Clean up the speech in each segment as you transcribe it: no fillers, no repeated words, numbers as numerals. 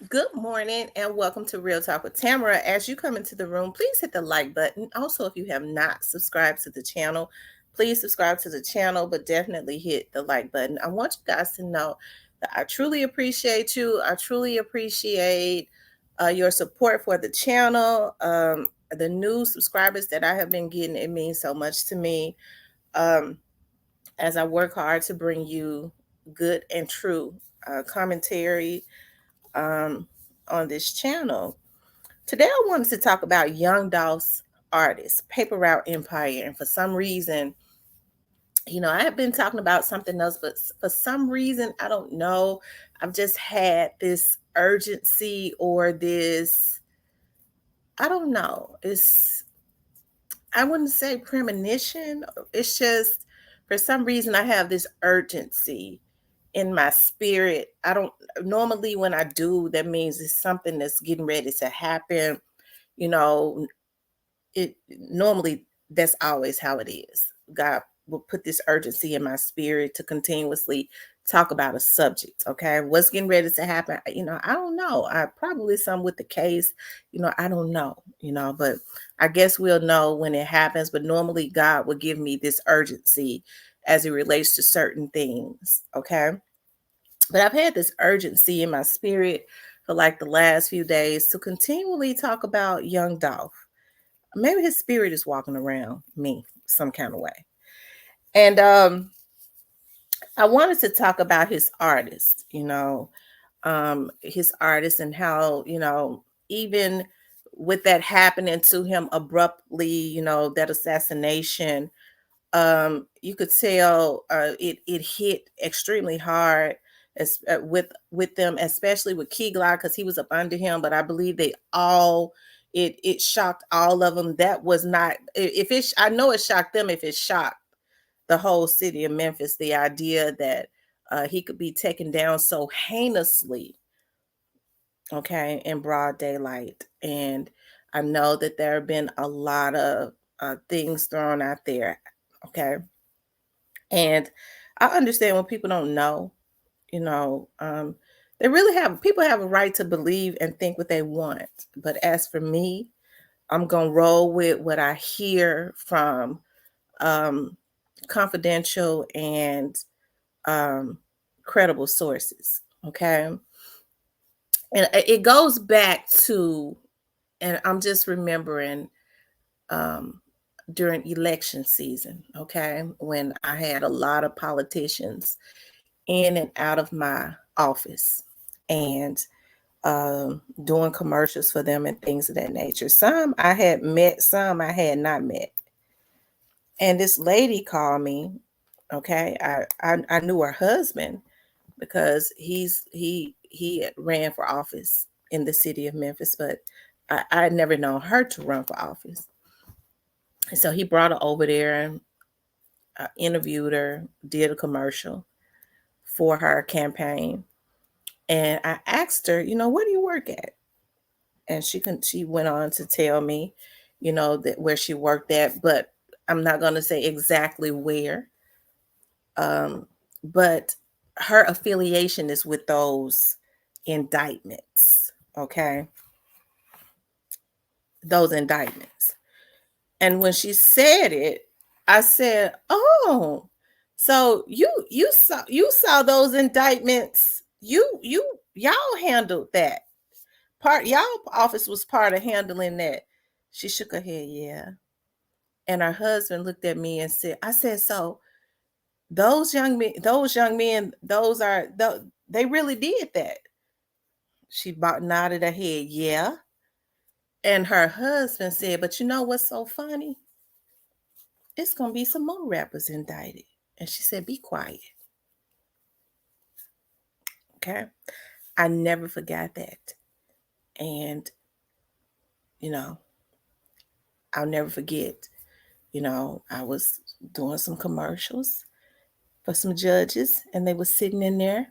Good morning and welcome to Real Talk with Tamara. As you come into the room, please hit the like button. Also, if you have not subscribed to the channel, please subscribe to the channel, but definitely hit the like button. I want you guys to know that I truly appreciate you. I truly appreciate your support for the channel. The new subscribers that I have been getting, it means so much to me um, as I work hard to bring you good and true commentary um, on this channel. Today, I wanted to talk about Young Dolph's artist, Paper Route Empire. And for some reason, I have been talking about something else, but for some reason, I don't know. I've just had this urgency or this, I don't know. I wouldn't say premonition. It's just, for some reason, I have this urgency in my spirit. I don't normally when I do, that means it's something that's getting ready to happen. You know, it normally that's always how it is. God will put this urgency in my spirit to continuously talk about a subject. Okay. What's getting ready to happen? I don't know. I probably some with the case, I don't know, but I guess we'll know when it happens. But normally God will give me this urgency as it relates to certain things. Okay. But I've had this urgency in my spirit for like the last few days to continually talk about young Dolph. Maybe his spirit is walking around me some kind of way. And I wanted to talk about his artist, his artist and how, even with that happening to him abruptly, that assassination, you could tell it hit extremely hard with them, especially with Kegla, because he was up under him. But I believe they all it shocked all of them. That was not if it. I know it shocked them. If it shocked the whole city of Memphis, the idea that he could be taken down so heinously, okay, in broad daylight. And I know that there have been a lot of things thrown out there, okay. And I understand when people don't know, you know, um, they really have people have a right to believe and think what they want. But as for me, I'm gonna roll with what I hear from um, confidential and um, credible sources. Okay, and it goes back to, and I'm just remembering um, during election season. Okay, when I had a lot of politicians in and out of my office and doing commercials for them and things of that nature. Some I had met, some I had not met. And this lady called me. Okay, I knew her husband because he had ran for office in the city of Memphis, but I had never known her to run for office. And so he brought her over there and interviewed her, did a commercial for her campaign. And I asked her, where do you work at? And she went on to tell me, that where she worked at, but I'm not going to say exactly where. Um, but her affiliation is with those indictments, okay? Those indictments. And when she said it, I said, "Oh, so you saw those indictments. Y'all handled that. Part y'all office was part of handling that." She shook her head, yeah. And her husband looked at me and said, I said, "So those young men, they really did that." She nodded her head, yeah. And her husband said, "But you know what's so funny? It's gonna be some more rappers indicted." And she said, "Be quiet." Okay. I never forgot that. And, you know, I'll never forget, I was doing some commercials for some judges and they were sitting in there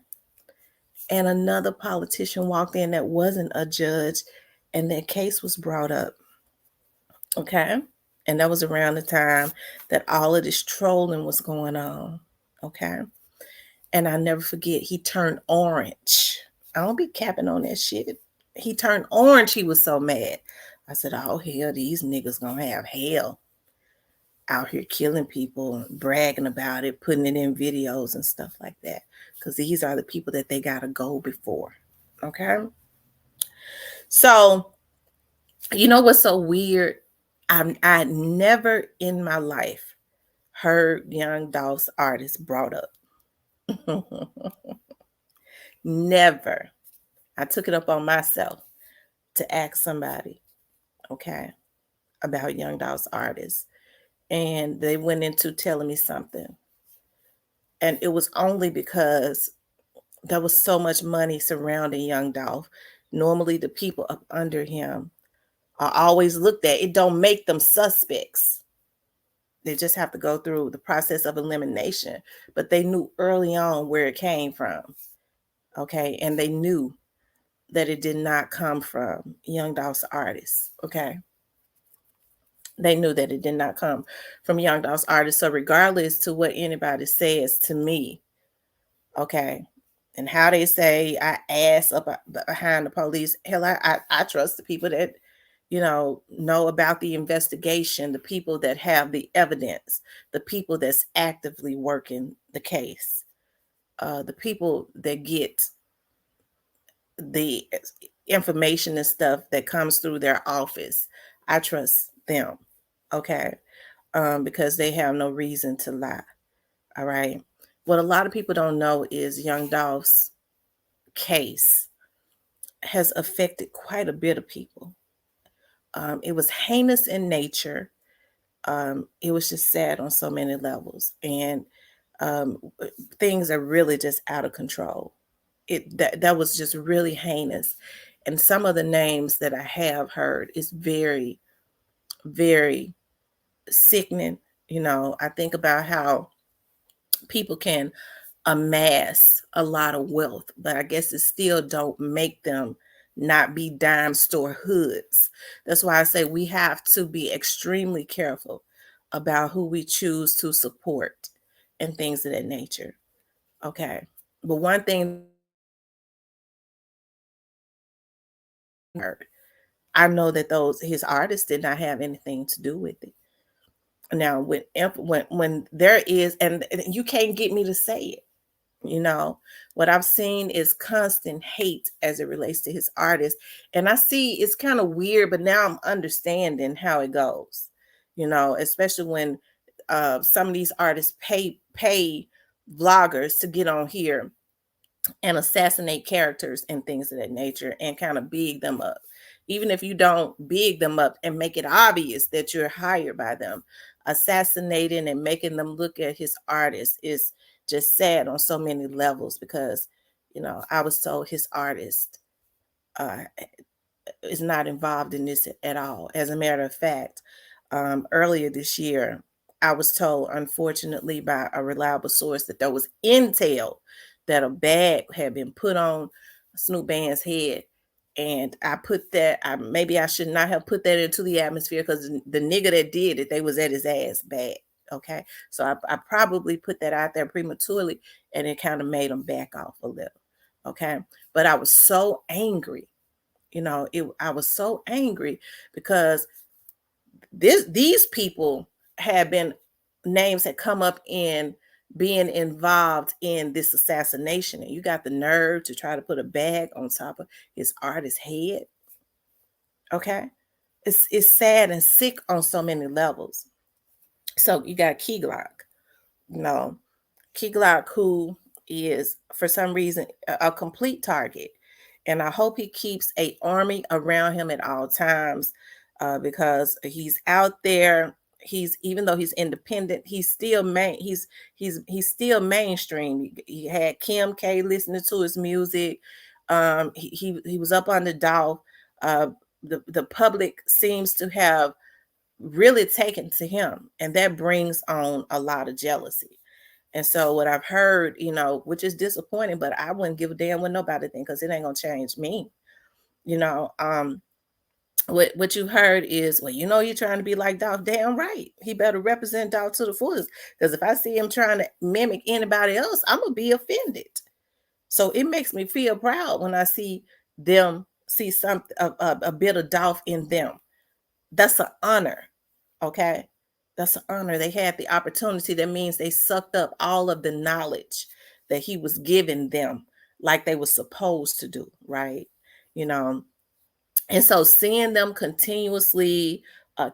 and another politician walked in that wasn't a judge and their case was brought up. Okay. And that was around the time that all of this trolling was going on. Okay. And I never forget, he turned orange. I don't be capping on that shit. He turned orange. He was so mad. I said, oh, hell, these niggas gonna have hell out here killing people, bragging about it, putting it in videos and stuff like that. Because these are the people that they got to go before. Okay. So, you know what's so weird? I never in my life heard Young Dolph's artist brought up. Never. I took it up on myself to ask somebody, okay, about Young Dolph's artist. And they went into telling me something. And it was only because there was so much money surrounding Young Dolph. Normally, the people up under him are always looked at. It don't make them suspects. They just have to go through the process of elimination. But they knew early on where it came from. Okay. And they knew that it did not come from Young Dolph's artists. Okay. They knew that it did not come from Young Dolph's artists. So regardless to what anybody says to me, okay, and how they say I ass up behind the police, hell, I trust the people that know about the investigation, the people that have the evidence, the people that's actively working the case, the people that get the information and stuff that comes through their office. I trust them, okay, because they have no reason to lie. All right. What a lot of people don't know is Young Dolph's case has affected quite a bit of people. It was heinous in nature. It was just sad on so many levels, and um, things are really just out of control. That was just really heinous, and some of the names that I have heard is very, very sickening. I think about how people can amass a lot of wealth, but I guess it still don't make them not be dime store hoods. That's why I say we have to be extremely careful about who we choose to support and things of that nature. Okay. But one thing I know that those his artists did not have anything to do with it. Now, when there is, and you can't get me to say it. You know, what I've seen is constant hate as it relates to his artists. And I see it's kind of weird, but now I'm understanding how it goes, especially when some of these artists pay vloggers to get on here and assassinate characters and things of that nature and kind of big them up. Even if you don't big them up and make it obvious that you're hired by them, assassinating and making them look at his artist is just sad on so many levels because, I was told his artist uh, is not involved in this at all. As a matter of fact, earlier this year, I was told, unfortunately, by a reliable source that there was intel that a bag had been put on Snoop Band's head. And I put that, maybe I should not have put that into the atmosphere because the nigga that did it, they was at his ass bad. Okay. So I probably put that out there prematurely and it kind of made him back off a little. Okay. But I was so angry. I was so angry because these people had been names had come up in being involved in this assassination, and you got the nerve to try to put a bag on top of his artist's head. Okay, it's sad and sick on so many levels. So you got Key Glock, you know, Key Glock, who is for some reason a complete target, and I hope he keeps a army around him at all times because he's out there. He's even though he's independent, he's still he's still mainstream. He had Kim K listening to his music. He was up on the Dolph. Uh, the public seems to have really taken to him, and that brings on a lot of jealousy. And so what I've heard, which is disappointing, but I wouldn't give a damn what nobody think because it ain't gonna change me. You know, what you heard is, well, you're trying to be like Dolph. Damn right, he better represent Dolph to the fullest. Because if I see him trying to mimic anybody else, I'm gonna be offended. So it makes me feel proud when I see them see something a bit of Dolph in them. That's an honor. Okay. That's an honor. They had the opportunity. That means they sucked up all of the knowledge that he was giving them, like they were supposed to do, right? You know, and so seeing them continuously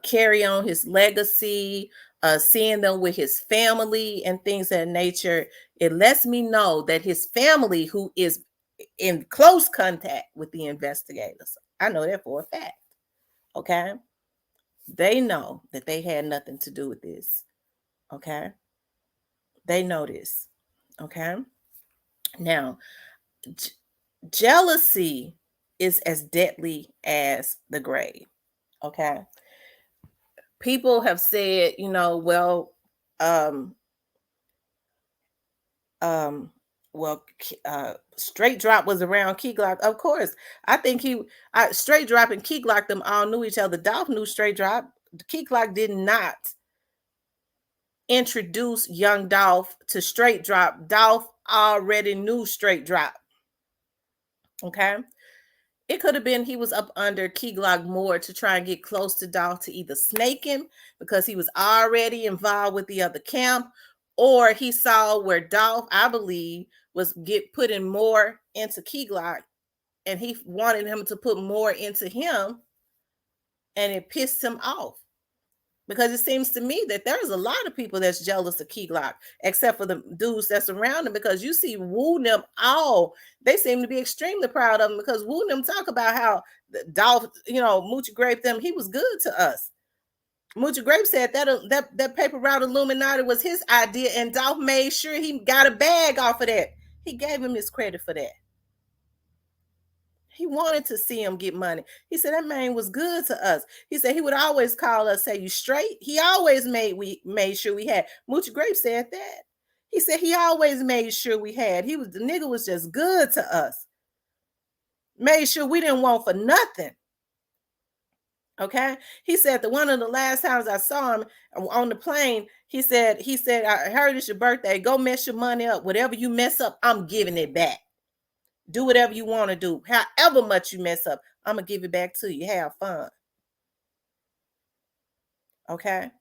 carry on his legacy, seeing them with his family and things of that nature, it lets me know that his family, who is in close contact with the investigators, I know that for a fact. Okay. They know that they had nothing to do with this. Okay. They know this. Okay. Now, j- jealousy is as deadly as the grave. Okay. People have said, well, um, um, Straight Drop was around Key Glock. Of course, I think Straight Drop and Key Glock, them all knew each other. Dolph knew Straight Drop. Key Glock did not introduce young Dolph to Straight Drop. Dolph already knew Straight Drop. Okay. It could have been he was up under Key Glock more to try and get close to Dolph to either snake him because he was already involved with the other camp, or he saw where Dolph, I believe, was putting more into Key Glock, and he wanted him to put more into him, and it pissed him off. Because it seems to me that there's a lot of people that's jealous of Key Glock, except for the dudes that's around him. Because you see Woo them all, they seem to be extremely proud of him because Woo them talk about how Dolph, Moochie Grape them, he was good to us. Moochie Grape said that paper route Illuminati was his idea, and Dolph made sure he got a bag off of that. He gave him his credit for that. He wanted to see him get money. He said that man was good to us. He said he would always call us, say, "You straight?" He always made sure we had. Moochie Grape said that. He said he always made sure we had. The nigga was just good to us. Made sure we didn't want for nothing. Okay. He said that one of the last times I saw him on the plane, he said, I heard it's your birthday. Go mess your money up. Whatever you mess up, I'm giving it back. Do whatever you want to do. However much you mess up, I'm going to give it back to you. Have fun. Okay.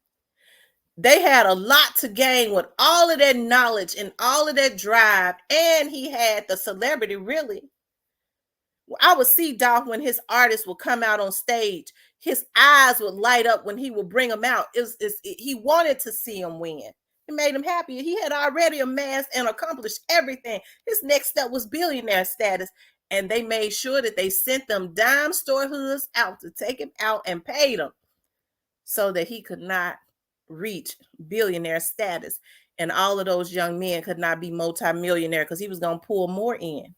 They had a lot to gain with all of that knowledge and all of that drive. And he had the celebrity, really. I would see Dolph when his artists would come out on stage. His eyes would light up when he would bring them out. He wanted to see him win. It made him happy. He had already amassed and accomplished everything. His next step was billionaire status. And they made sure that they sent them dime store hoods out to take him out and paid him so that he could not reach billionaire status. And all of those young men could not be multimillionaire because he was going to pull more in.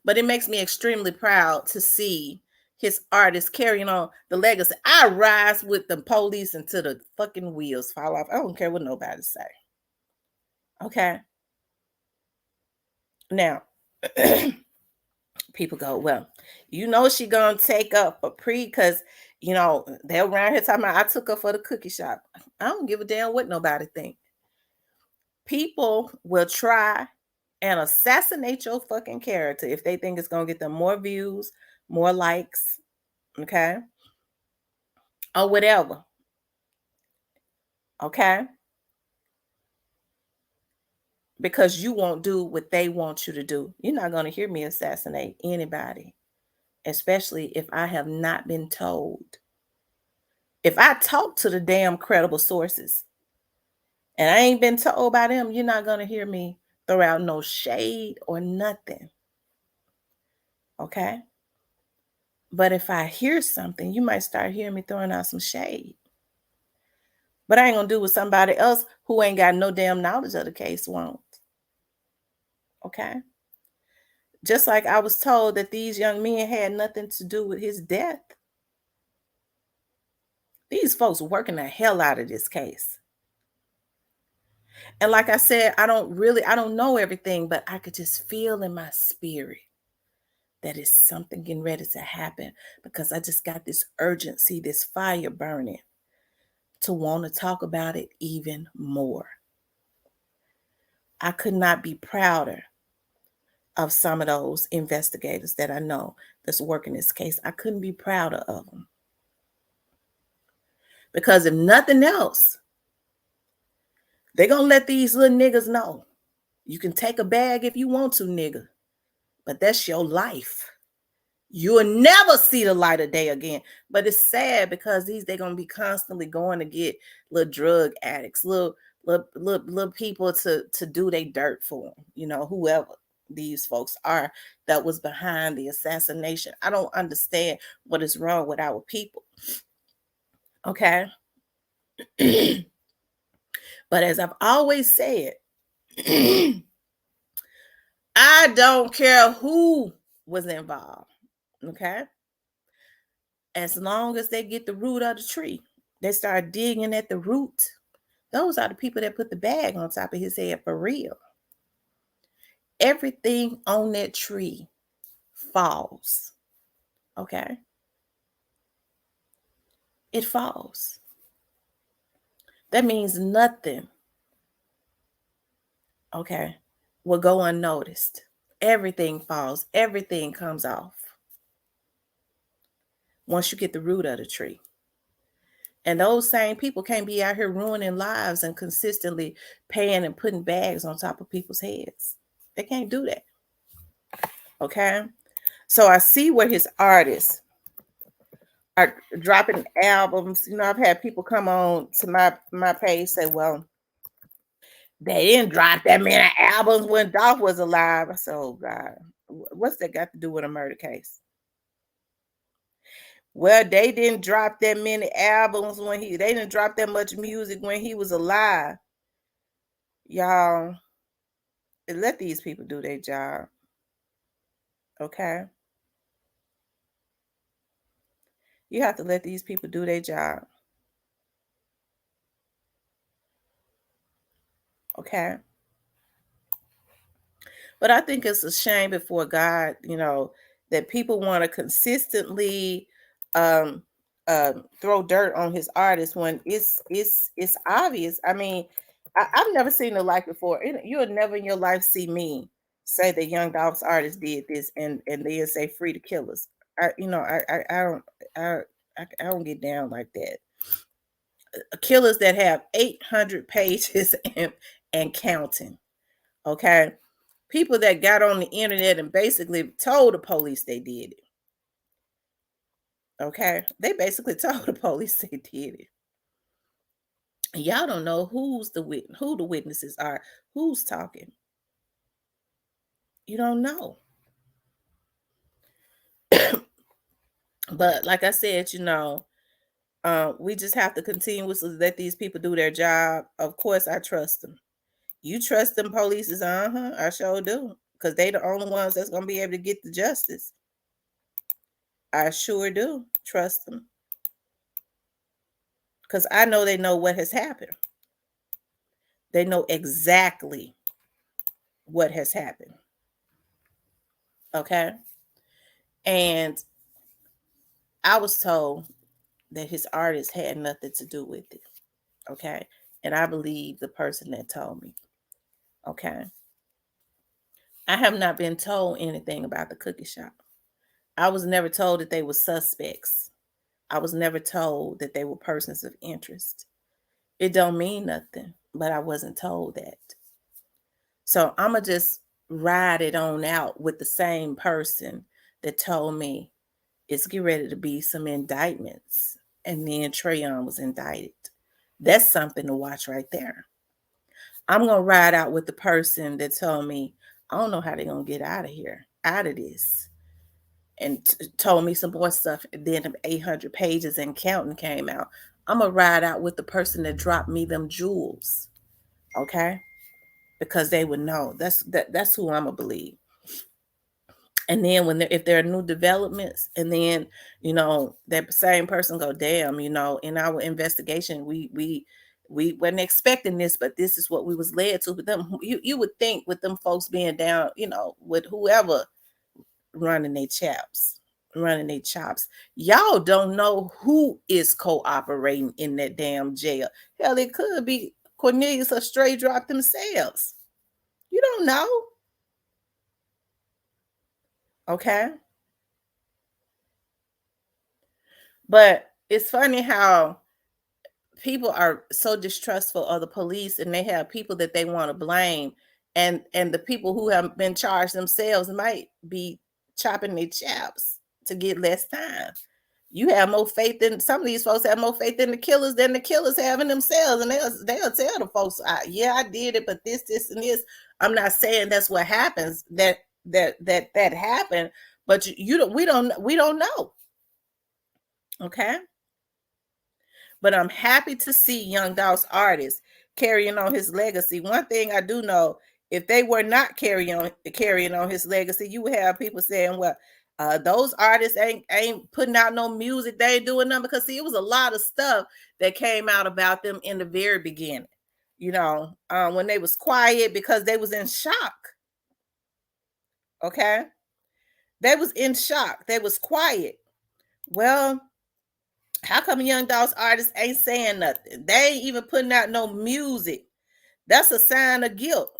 But it makes me extremely proud to see his artists carrying on the legacy. I rise with the police until the fucking wheels fall off. I don't care what nobody say. Okay. Now, people go, well, she gonna take up for Pre because they're around here talking about I took her for the cookie shop. I don't give a damn what nobody think. People will try and assassinate your fucking character if they think it's gonna get them more views, more likes, okay, or whatever. Okay. Because you won't do what they want you to do. You're not going to hear me assassinate anybody, especially if I have not been told. If I talk to the damn credible sources and I ain't been told by them, you're not going to hear me throw out no shade or nothing. Okay. But if I hear something, you might start hearing me throwing out some shade. But I ain't going to do what somebody else who ain't got no damn knowledge of the case won't. Okay. Just like I was told that these young men had nothing to do with his death. These folks working the hell out of this case. And like I said, I don't know everything, but I could just feel in my spirit that it's something getting ready to happen because I just got this urgency, this fire burning to want to talk about it even more. I could not be prouder of some of those investigators that I know that's working this case. I couldn't be prouder of them. Because if nothing else, they're going to let these little niggas know. You can take a bag if you want to, nigga, but that's your life. You'll never see the light of day again. But it's sad because they're gonna be constantly going to get little drug addicts, little people to do their dirt for them. You know, whoever these folks are that was behind the assassination. I don't understand what is wrong with our people. Okay. But as I've always said, I don't care who was involved. Okay. As long as they get the root of the tree, they start digging at the root. Those are the people that put the bag on top of his head for real. Everything on that tree falls. Okay? It falls. That means nothing, okay, will go unnoticed. Everything falls. Everything comes off once you get the root of the tree. And those same people can't be out here ruining lives and consistently paying and putting bags on top of people's heads. They can't do that. Okay? So I see where his artists are dropping albums. You know, I've had people come on to my page say, well, they didn't drop that many albums when Dolph was alive. I said, oh God, what's that got to do with a murder case? Well, they didn't drop that many albums they didn't drop that much music when he was alive. Y'all, let these people do their job. Okay? You have to let these people do their job. Okay? But I think it's a shame before God, you know, that people want to consistently um, throw dirt on his artists when it's obvious. I mean, I've never seen the like before. You'll never in your life see me say that Young Dolph's artist did this and then say free the killers. I I don't get down like that. Killers that have 800 pages and counting. Okay, people that got on the internet and basically told the police they did it. Okay, they basically told the police they did it. Y'all don't know who the witnesses are, who's talking. You don't know. But like I said, you know, we just have to continuously let these people do their job. Of course, I trust them. You trust them polices? I sure do, because they the only ones that's gonna be able to get the justice. I sure do trust them, because I know they know what has happened. They know exactly what has happened. Okay. And I was told that his artist had nothing to do with it. Okay. And I believe the person that told me. Okay. I have not been told anything about the cookie shop. I was never told that they were suspects. I was never told that they were persons of interest. It don't mean nothing, but I wasn't told that. So I'm going to just ride it on out with the same person that told me it's get ready to be some indictments. And then Trayon was indicted. That's something to watch right there. I'm going to ride out with the person that told me, I don't know how they're going to get out of here, out of this. And told me some more stuff. And then 800 pages and counting came out. I'm going to ride out with the person that dropped me them jewels. Okay? Because they would know. That's who I'm going to believe. And then if there are new developments, and then that same person go, damn, in our investigation we wasn't expecting this, but this is what we was led to. But them, you would think with them folks being down, with whoever running their chops, y'all don't know who is cooperating in that damn jail. Hell, it could be Cornelius or Stray Drop themselves. You don't know. Okay. But it's funny how people are so distrustful of the police and they have people that they want to blame, and the people who have been charged themselves might be chopping their chaps to get less time. You have more faith in some of these folks have more faith in the killers than the killers have in themselves, and they'll tell the folks, yeah, I did it, but this and this. I'm not saying that's what happens, that happened, but you don't we don't know. Okay. But I'm happy to see Young Dolph's artists carrying on his legacy. One thing I do know, if they were not carrying on his legacy, you would have people saying, "Well, those artists ain't putting out no music. They ain't doing nothing." Because see, it was a lot of stuff that came out about them in the very beginning. When they was quiet because they was in shock. Okay, they was in shock. They was quiet. Well, how come Young Dolph's artists ain't saying nothing? They ain't even putting out no music. That's a sign of guilt.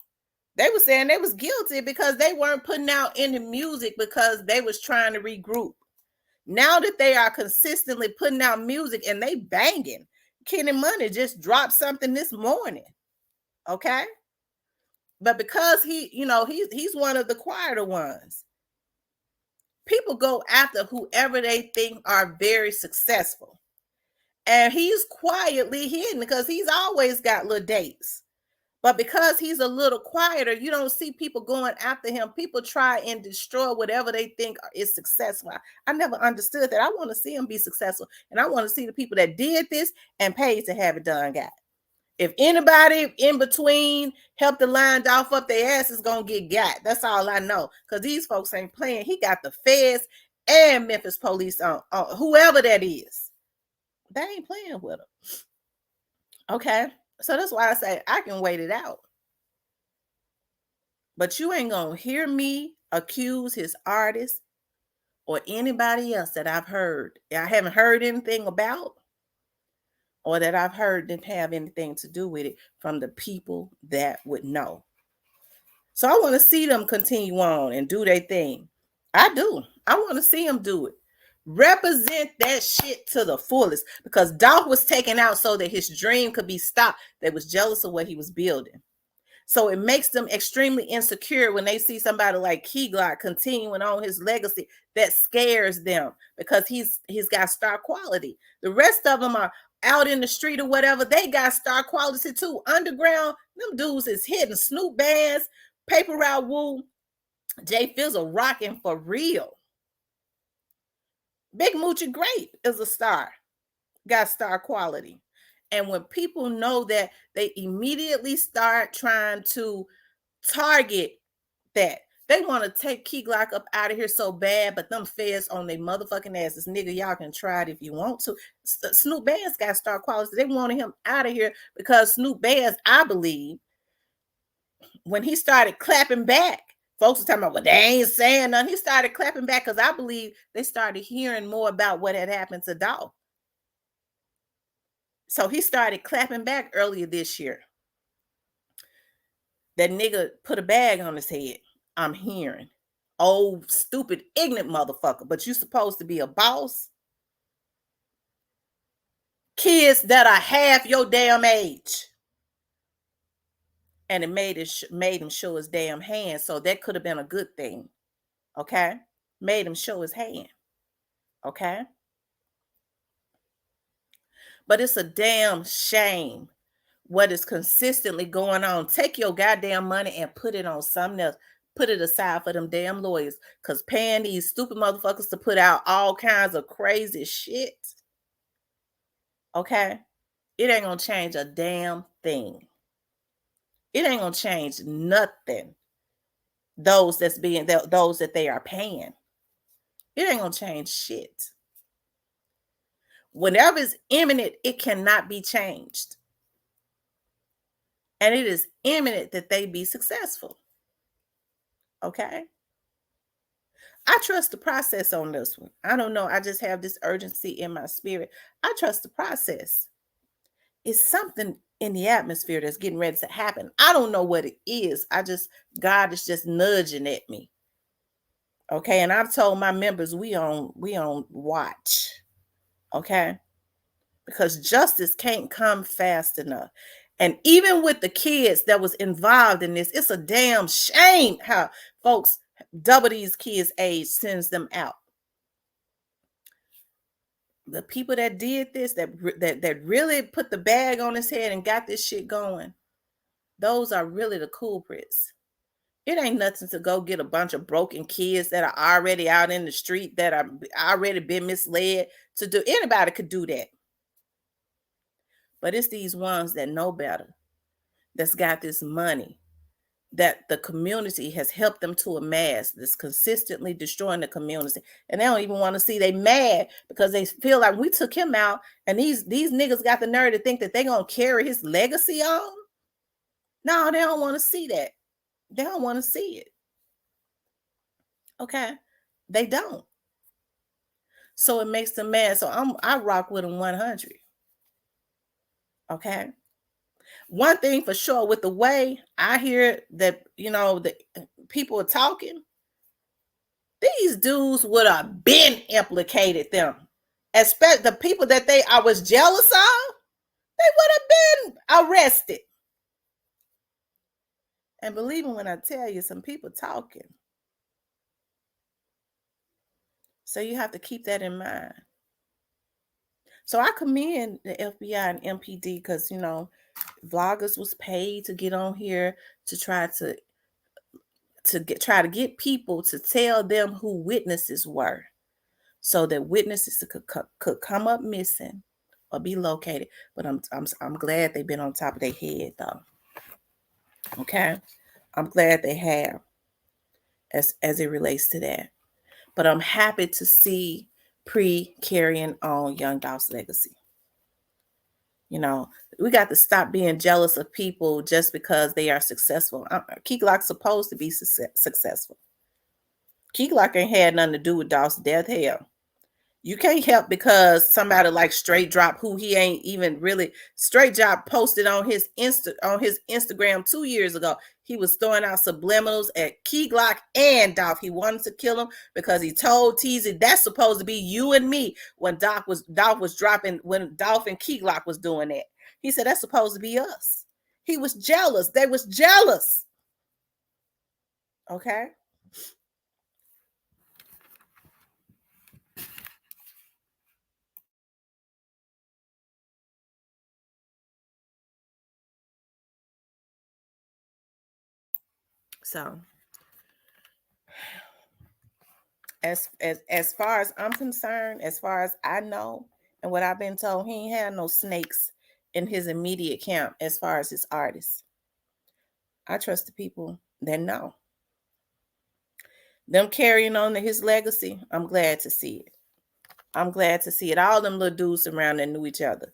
They were saying they was guilty because they weren't putting out any music because they was trying to regroup. Now that they are consistently putting out music and they banging, Kenny Money just dropped something this morning. Okay. But because he's one of the quieter ones, people go after whoever they think are very successful. And he's quietly hidden because he's always got little dates. But because he's a little quieter, you don't see people going after him. People try and destroy whatever they think is successful. I never understood that. I want to see him be successful. And I want to see the people that did this and paid to have it done got. If anybody in between helped the line Dolph up their ass is going to get got. That's all I know. Because these folks ain't playing. He got the feds and Memphis police on whoever that is. They ain't playing with him. Okay. So that's why I say I can wait it out. But you ain't going to hear me accuse his artist or anybody else that I've heard. I haven't heard anything about or that I've heard didn't have anything to do with it from the people that would know. So I want to see them continue on and do their thing. I do. I want to see them do it. Represent that shit to the fullest because Dolph was taken out so that his dream could be stopped. They was jealous of what he was building. So it makes them extremely insecure when they see somebody like Key Glock continuing on his legacy. That scares them because he's got star quality. The rest of them are out in the street or whatever. They got star quality too. Underground, them dudes is hitting Snoop bands, Paper Route Woo, Jay Fizzle rocking for real. Big Moochie Great is a star, got star quality. And when people know that, they immediately start trying to target that. They want to take Key Glock up out of here so bad, but them feds on their motherfucking asses. Nigga, y'all can try it if you want to. Snoop Band's got star quality. They wanted him out of here because Snoop Band's, I believe, when he started clapping back, folks were talking about, well, they ain't saying nothing. He started clapping back because I believe they started hearing more about what had happened to Dolph. So he started clapping back earlier this year. That nigga put a bag on his head. I'm hearing. Old, stupid, ignorant motherfucker. But you supposed to be a boss? Kids that are half your damn age. And it made him show his damn hand. So that could have been a good thing. Okay? Made him show his hand. Okay? But it's a damn shame what is consistently going on. Take your goddamn money and put it on something else. Put it aside for them damn lawyers. Because paying these stupid motherfuckers to put out all kinds of crazy shit. Okay? It ain't going to change a damn thing. It ain't going to change nothing. Those that they are paying. It ain't going to change shit. Whenever it's imminent, it cannot be changed. And it is imminent that they be successful. Okay? I trust the process on this one. I don't know. I just have this urgency in my spirit. I trust the process. It's something in the atmosphere that's getting ready to happen. I don't know what it is. God is just nudging at me. Okay. And I've told my members we on watch. Okay. Because justice can't come fast enough. And even with the kids that was involved in this, it's a damn shame how folks double these kids' age sends them out. The people that did this, that really put the bag on his head and got this shit going, those are really the culprits. It ain't nothing to go get a bunch of broken kids that are already out in the street that are already been misled to do. Anybody could do that. But it's these ones that know better, that's got this money, that the community has helped them to amass, that's consistently destroying the community. And they don't even want to see. They mad because they feel like we took him out and these niggas got the nerve to think that they're going to carry his legacy on. No, they don't want to see that. They don't want to see it. Okay. They don't. So it makes them mad. So I rock with them 100. Okay. One thing for sure, with the way I hear that, the people are talking, these dudes would have been implicated them. Especially the people that I was jealous of, they would have been arrested. And believe me when I tell you, some people talking. So you have to keep that in mind. So I commend the FBI and MPD because, vloggers was paid to get on here to try to get people to tell them who witnesses were, so that witnesses could come up missing or be located. But I'm glad they've been on top of their head though. Okay, I'm glad they have, as it relates to that. But I'm happy to see Pre carrying on Young Dolph's legacy. We got to stop being jealous of people just because they are successful. Key Glock's supposed to be successful. Key Glock ain't had nothing to do with Dolph's death. Hell, you can't help because somebody like Straight Drop, who he ain't even really. Straight Drop posted on his Instagram 2 years ago. He was throwing out subliminals at Key Glock and Dolph. He wanted to kill him because he told Teasy, that's supposed to be you and me, when Dolph was dropping, when Dolph and Key Glock was doing that. He said that's supposed to be us. He was jealous. They was jealous. Okay. So as far as I'm concerned, as far as I know, and what I've been told, he ain't had no snakes in his immediate camp as far as his artists. I trust the people that know. Them carrying on to his legacy, I'm glad to see it. I'm glad to see it. All them little dudes around that knew each other.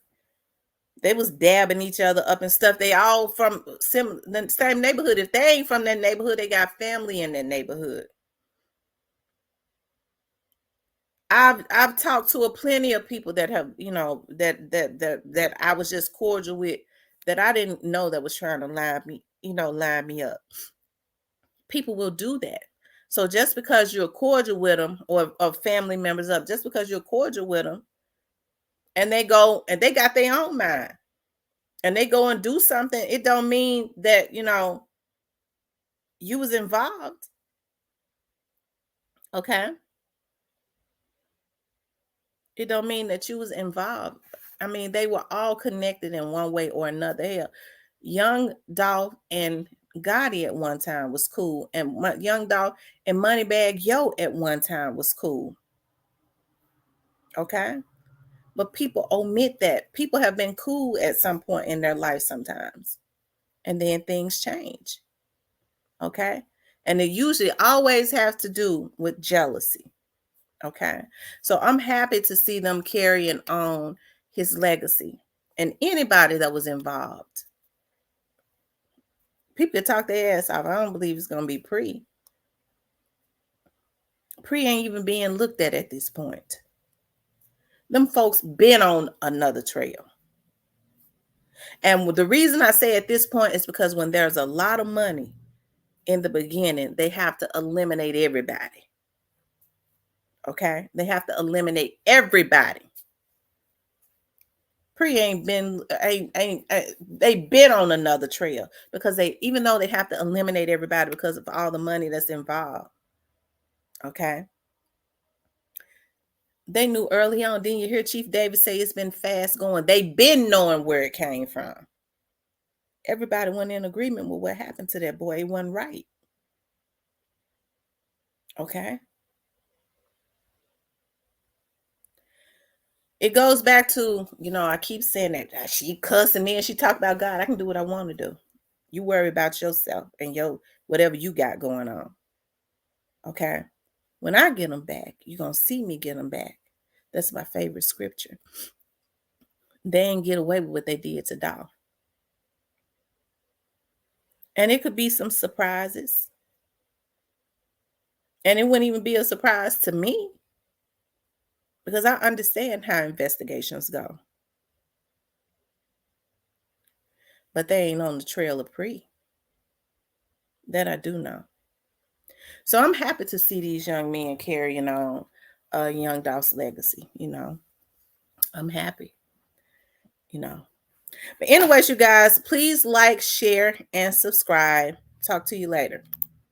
They was dabbing each other up and stuff. They all from the same neighborhood. If they ain't from that neighborhood, they got family in that neighborhood. I've talked to a plenty of people that have, that I was just cordial with, that I didn't know that was trying to line me up. People will do that. So just because you're cordial with them, or family members up, just because you're cordial with them, and they go and they got their own mind, and they go and do something, it don't mean that you was involved. Okay. It don't mean that you was involved. I mean, they were all connected in one way or another. Hell, Young Dolph and Gotti at one time was cool, and Young Dolph and Moneybag Yo at one time was cool. Okay, but people omit that. People have been cool at some point in their life sometimes, and then things change. Okay, and it usually always has to do with jealousy. Okay, so I'm happy to see them carrying on his legacy, and anybody that was involved. People talk their ass off. I don't believe it's gonna be Pre. Pre ain't even being looked at this point. Them folks been on another trail. And the reason I say at this point is because when there's a lot of money in the beginning, they have to eliminate everybody. Okay? They have to eliminate everybody. Pre ain't been ain't they been on another trail because they, even though they have to eliminate everybody because of all the money that's involved. Okay? They knew early on. Didn't you hear Chief Davis say it's been fast going? They been knowing where it came from. Everybody went in agreement with what happened to that boy. It wasn't right. Okay? It goes back to, I keep saying that she cussing me and she talk about God. I can do what I want to do. You worry about yourself and your whatever you got going on. Okay? When I get them back, you're going to see me get them back. That's my favorite scripture. They ain't get away with what they did to Dolph. And it could be some surprises. And it wouldn't even be a surprise to me because I understand how investigations go. But they ain't on the trail of Pre. That I do know. So I'm happy to see these young men carrying on young Dolph's legacy. I'm happy. But anyways, you guys, please like, share, and subscribe. Talk to you later.